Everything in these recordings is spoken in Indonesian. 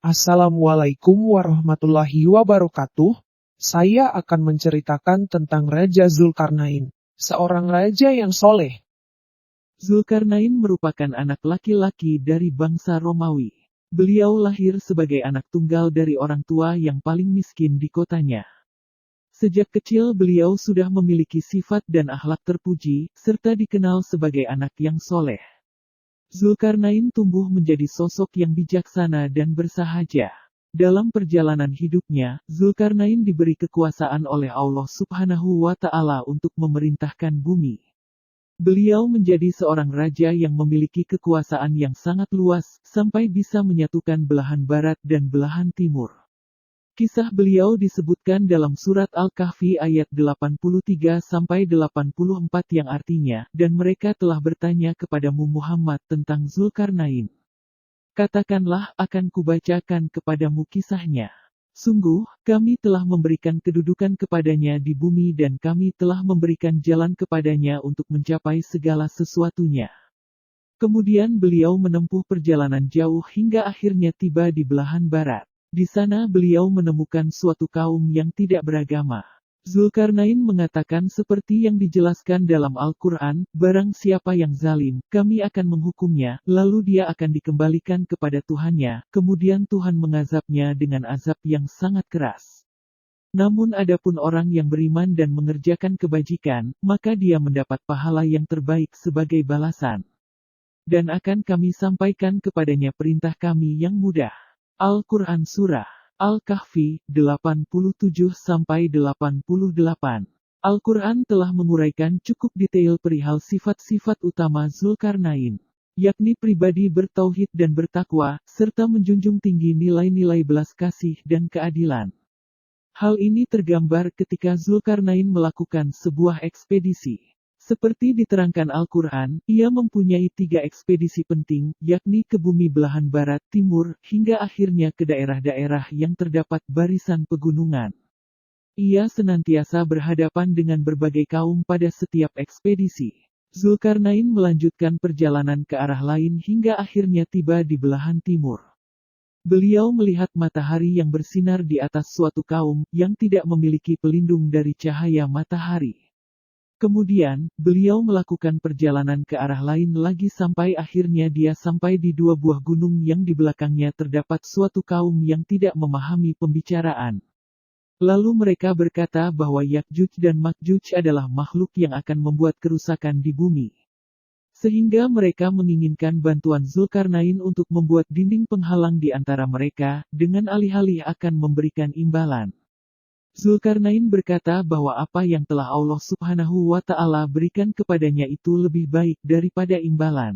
Assalamualaikum warahmatullahi wabarakatuh. Saya akan menceritakan tentang Raja Zulkarnain, seorang raja yang soleh. Zulkarnain merupakan anak laki-laki dari bangsa Romawi. Beliau lahir sebagai anak tunggal dari orang tua yang paling miskin di kotanya. Sejak kecil beliau sudah memiliki sifat dan akhlak terpuji, serta dikenal sebagai anak yang soleh. Zulkarnain tumbuh menjadi sosok yang bijaksana dan bersahaja. Dalam perjalanan hidupnya, Zulkarnain diberi kekuasaan oleh Allah Subhanahu wa Ta'ala untuk memerintahkan bumi. Beliau menjadi seorang raja yang memiliki kekuasaan yang sangat luas, sampai bisa menyatukan belahan barat dan belahan timur. Kisah beliau disebutkan dalam surat Al-Kahfi ayat 83-84 yang artinya, dan mereka telah bertanya kepadamu Muhammad tentang Zulkarnain. Katakanlah, akan kubacakan kepadamu kisahnya. Sungguh, kami telah memberikan kedudukan kepadanya di bumi dan kami telah memberikan jalan kepadanya untuk mencapai segala sesuatunya. Kemudian beliau menempuh perjalanan jauh hingga akhirnya tiba di belahan barat. Di sana beliau menemukan suatu kaum yang tidak beragama. Zulkarnain mengatakan seperti yang dijelaskan dalam Al-Quran, barang siapa yang zalim, kami akan menghukumnya, lalu dia akan dikembalikan kepada Tuhannya, kemudian Tuhan mengazabnya dengan azab yang sangat keras. Namun adapun orang yang beriman dan mengerjakan kebajikan, maka dia mendapat pahala yang terbaik sebagai balasan. Dan akan kami sampaikan kepadanya perintah kami yang mudah. Al-Quran Surah Al-Kahfi 87-88. Al-Quran telah menguraikan cukup detail perihal sifat-sifat utama Zulkarnain, yakni pribadi bertauhid dan bertakwa, serta menjunjung tinggi nilai-nilai belas kasih dan keadilan. Hal ini tergambar ketika Zulkarnain melakukan sebuah ekspedisi. Seperti diterangkan Al-Quran, ia mempunyai 3 ekspedisi penting, yakni ke bumi belahan barat, timur, hingga akhirnya ke daerah-daerah yang terdapat barisan pegunungan. Ia senantiasa berhadapan dengan berbagai kaum pada setiap ekspedisi. Zulkarnain melanjutkan perjalanan ke arah lain hingga akhirnya tiba di belahan timur. Beliau melihat matahari yang bersinar di atas suatu kaum, yang tidak memiliki pelindung dari cahaya matahari. Kemudian, beliau melakukan perjalanan ke arah lain lagi sampai akhirnya dia sampai di 2 buah gunung yang di belakangnya terdapat suatu kaum yang tidak memahami pembicaraan. Lalu mereka berkata bahwa Yakjuj dan Makjuj adalah makhluk yang akan membuat kerusakan di bumi. Sehingga mereka menginginkan bantuan Zulkarnain untuk membuat dinding penghalang di antara mereka, dengan alih-alih akan memberikan imbalan. Zulkarnain berkata bahwa apa yang telah Allah Subhanahu wa Ta'ala berikan kepadanya itu lebih baik daripada imbalan.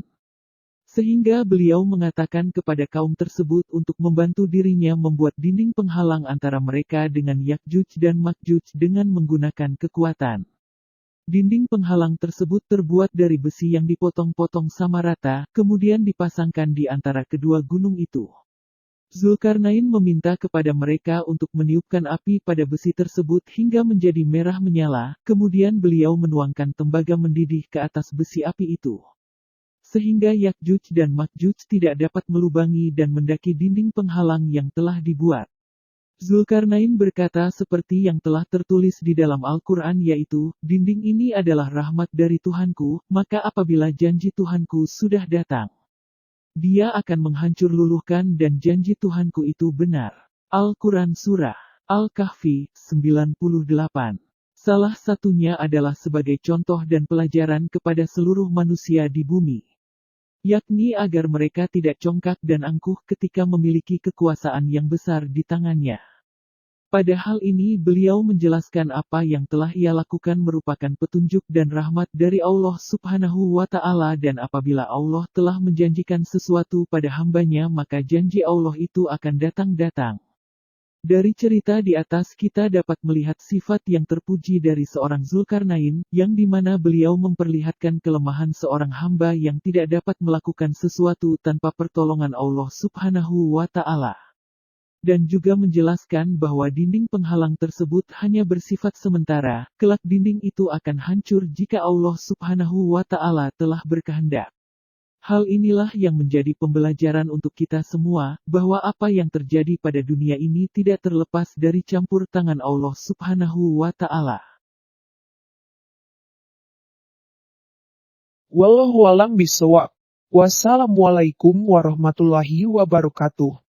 Sehingga beliau mengatakan kepada kaum tersebut untuk membantu dirinya membuat dinding penghalang antara mereka dengan Yakjuj dan Makjuj dengan menggunakan kekuatan. Dinding penghalang tersebut terbuat dari besi yang dipotong-potong sama rata, kemudian dipasangkan di antara kedua gunung itu. Zulkarnain meminta kepada mereka untuk meniupkan api pada besi tersebut hingga menjadi merah menyala, kemudian beliau menuangkan tembaga mendidih ke atas besi api itu. Sehingga Yakjuj dan Makjuj tidak dapat melubangi dan mendaki dinding penghalang yang telah dibuat. Zulkarnain berkata seperti yang telah tertulis di dalam Al-Quran yaitu, dinding ini adalah rahmat dari Tuhanku, maka apabila janji Tuhanku sudah datang, Dia akan menghancur luluhkan dan janji Tuhanku itu benar. Al-Quran Surah Al-Kahfi 98. Salah satunya adalah sebagai contoh dan pelajaran kepada seluruh manusia di bumi. Yakni agar mereka tidak congkak dan angkuh ketika memiliki kekuasaan yang besar di tangannya. Pada hal ini beliau menjelaskan apa yang telah ia lakukan merupakan petunjuk dan rahmat dari Allah Subhanahu wa Ta'ala dan apabila Allah telah menjanjikan sesuatu pada hambanya maka janji Allah itu akan datang. Dari cerita di atas kita dapat melihat sifat yang terpuji dari seorang Zulkarnain, yang dimana beliau memperlihatkan kelemahan seorang hamba yang tidak dapat melakukan sesuatu tanpa pertolongan Allah Subhanahu wa Ta'ala. Dan juga menjelaskan bahwa dinding penghalang tersebut hanya bersifat sementara, kelak dinding itu akan hancur jika Allah Subhanahu wa Ta'ala telah berkehendak. Hal inilah yang menjadi pembelajaran untuk kita semua, bahwa apa yang terjadi pada dunia ini tidak terlepas dari campur tangan Allah Subhanahu wa Ta'ala. Wallahu a'lam bishawab. Wassalamualaikum warahmatullahi wabarakatuh.